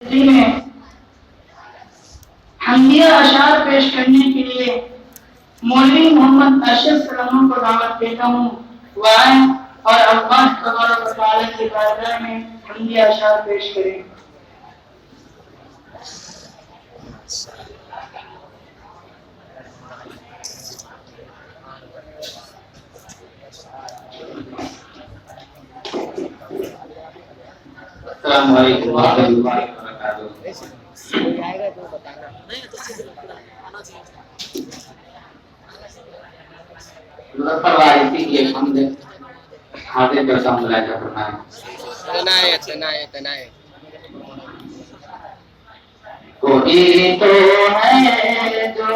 میں حمدیہ اشعار پیش کرنے کے لیے مولوی محمد ارشد سلاموں کو دعوت دیتا ہوں، وہ آئیں اور اللہ تبارک و تعالیٰ کی بارگاہ میں حمدیہ اشعار پیش کریں۔ السلام علیکم ورحمۃ اللہ وبرکاتہ۔ مظفر وارثی کی ایک حمد حاضر کرتا ہوں، ملاحظہ فرمائیں۔ تنائے کوئی تو ہے جو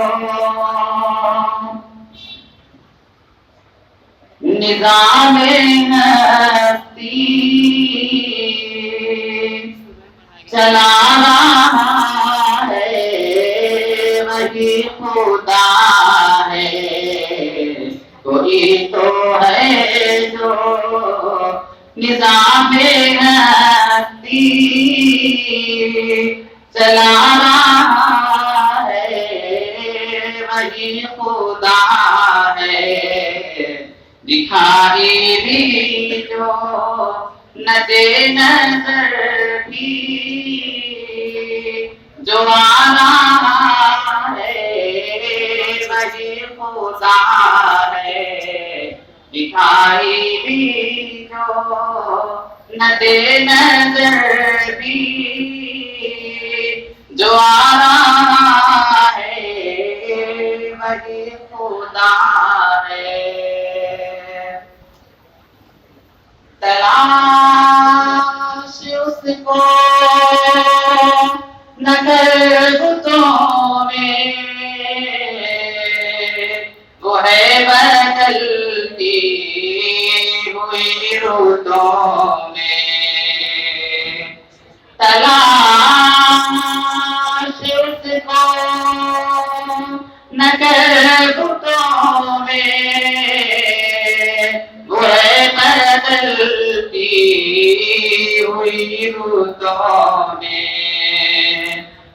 نظام ہستی چلا رہا ہے، وہی خدا ہے۔ کوئی تو ہے جو نظام ہستی چلا رہا ہے، وہی خدا ہے۔ دکھائی بھی جو نہ دے نظر بھی جو آ رہا ہے، وہی خدا ہے۔ دکھائی بھی جو نہ دے نظر بھی جو آ رہا ہے، وہی خدا ہے۔ تلاش اس کو نہ کر بتوں میں، وہ ہے بدلتی ہوئی رتوں میں۔ تلاش اس کو نہ کر بتوں میں، وہ ہے بدلتی ہوئی رتوں میں۔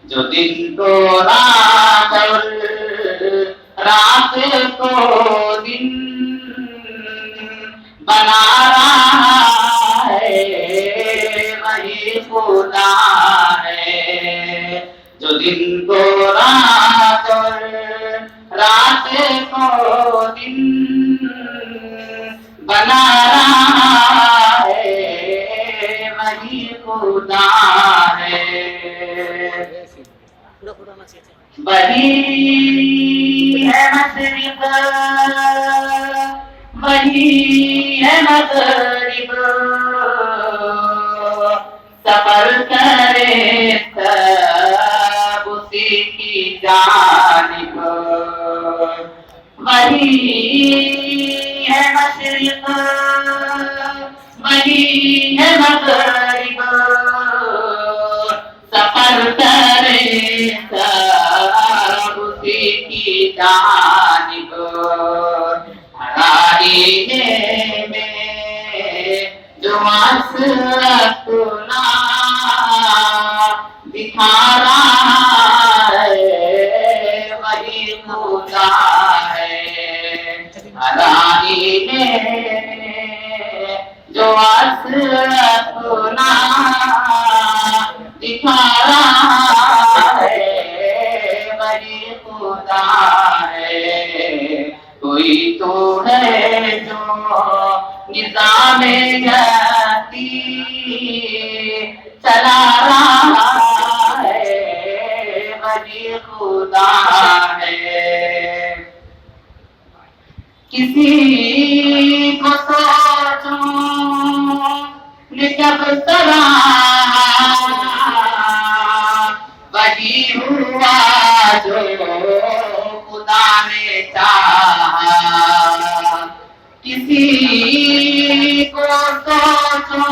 جو دن کو رات اور رات کو دن بنا رہا ہے، وہی خدا ہے۔ جو دن کو رات اور رات کو دن بنا رہا ہے، وہی خدا ہے۔ وہی ہے مشرق، وہی ہے مغرب، سفر کرے سب اسی کی جانب۔ وہی ہے مشرق، وہی ہے مغرب، سفر کرے سب اسی کی جانب۔ ہرائینے میں جو اپنا دکھا رہا ہے، وہی خدا ہے۔ ہرائینے میں جو اپنا دکھا رہا ہے، وہی خدا ہے۔ کوئی تو ہے جو نظام ہستی چلا رہا ہے، وہی خدا ہے۔ کسی کو سوچوں جب طرح وہی ہوا جو خدا نے چاہا۔ کسی کو سوچوں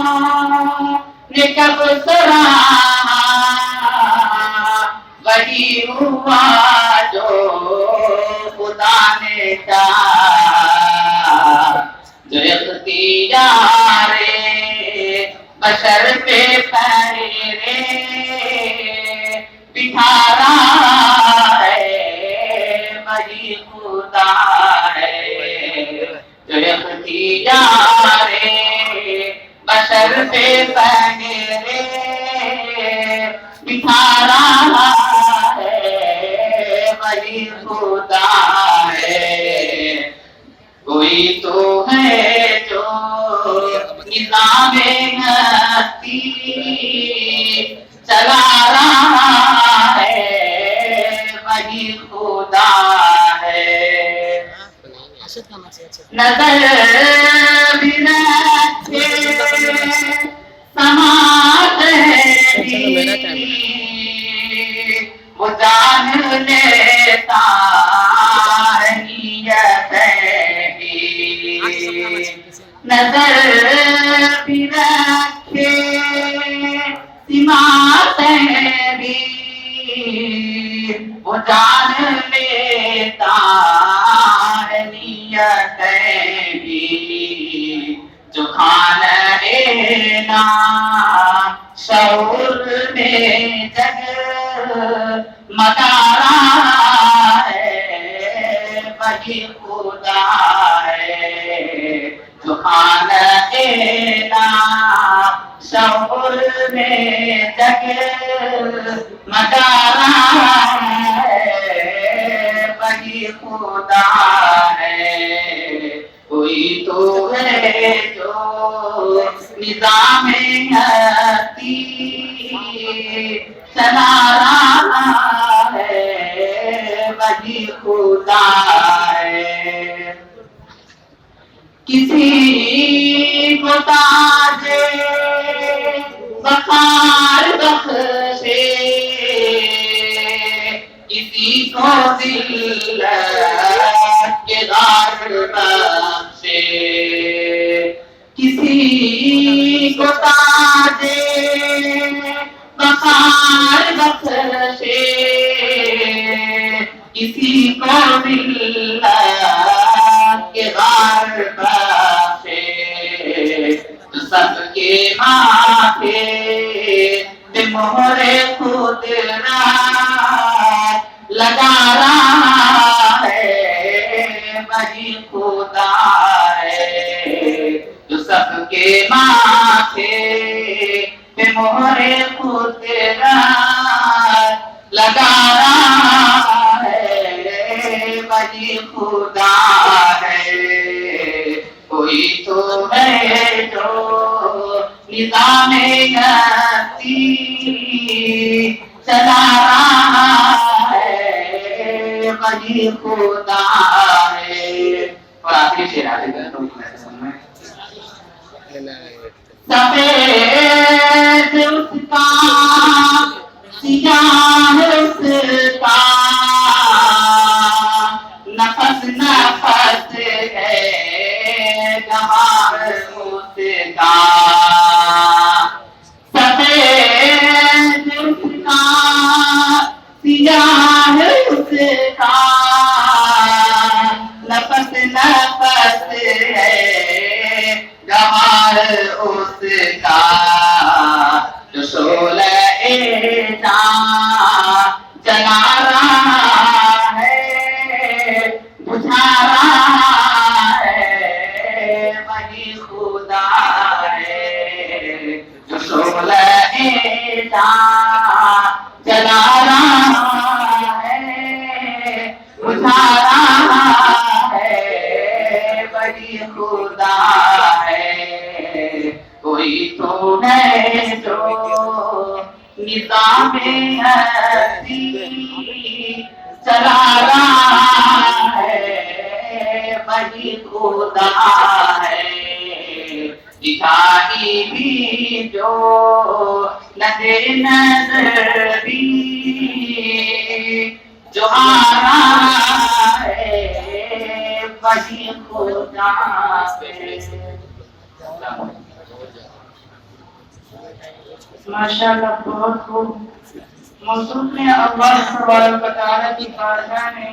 جب طرح وہی ہوا جو خدا نے چاہا۔ جو اختیار بشر پہ پھیرے دکھا رہا ہے وہی خدا ہے جو اختیار بشر پہ پہرے دکھا رہا ہے وہی خدا ہے کوئی تو ہے جو نظام ہستی چلا رہا ہے وہی خدا ہے نظر بھی رکھے سماعت ہے بھی وہ جان لیتا ہے نیت ہے بھی نظر بھی رکھے سماعت ہے بھی وہ جان لیتا ہے نیت ہے بھی جو کھانا نا شعور میں جگ مگا رہا ہے وہی خدا ہے جو کھانا نا شعور میں جگ مگا رہا ہے وہی خدا ہے کوئی تو ہے جو نظام ہستی چلا رہا ہے وہی خدا ہے کسی کو تاج وقار بخشے کسی کو ذلت کے دار بخشے کسی کو تاج وقار بخشے کسی کو ذلت کے دار بخشے سب کے ماتھے پہ مہر قدرت لگا رہا ہے وہی خدا ہے جو سب کے ماتھے پہ مہر قدرت لگا رہا ہے وہی خدا ہے کوئی تو ہے جو نظام ہستی چلا رہا ہے وہی خدا ہے اور آخری شعر آگے کرتا ہوں سفید اس کا سیاہ اس کا نفس نفس ہے جوار اس کا سفید اس کا سیاہ اس کا نفس نفس ہے جوار اس کا جو شعلہ جلا رہا ہے بجھا رہا ہے وہی خدا ہے جو شعلہ جلا رہا ہے بجھا رہا ہے وہی خدا ہے کوئی تو ہے جو نظام ہستی چلا رہا ہے وہی خدا ہے دکھائی بھی جو نظر نظر بھی جو آ رہا ہے وہی خدا ہے ماشاءاللہ بہت خوب موصوف نے اللہ تبارک و تعالیٰ کی بارگاہ میں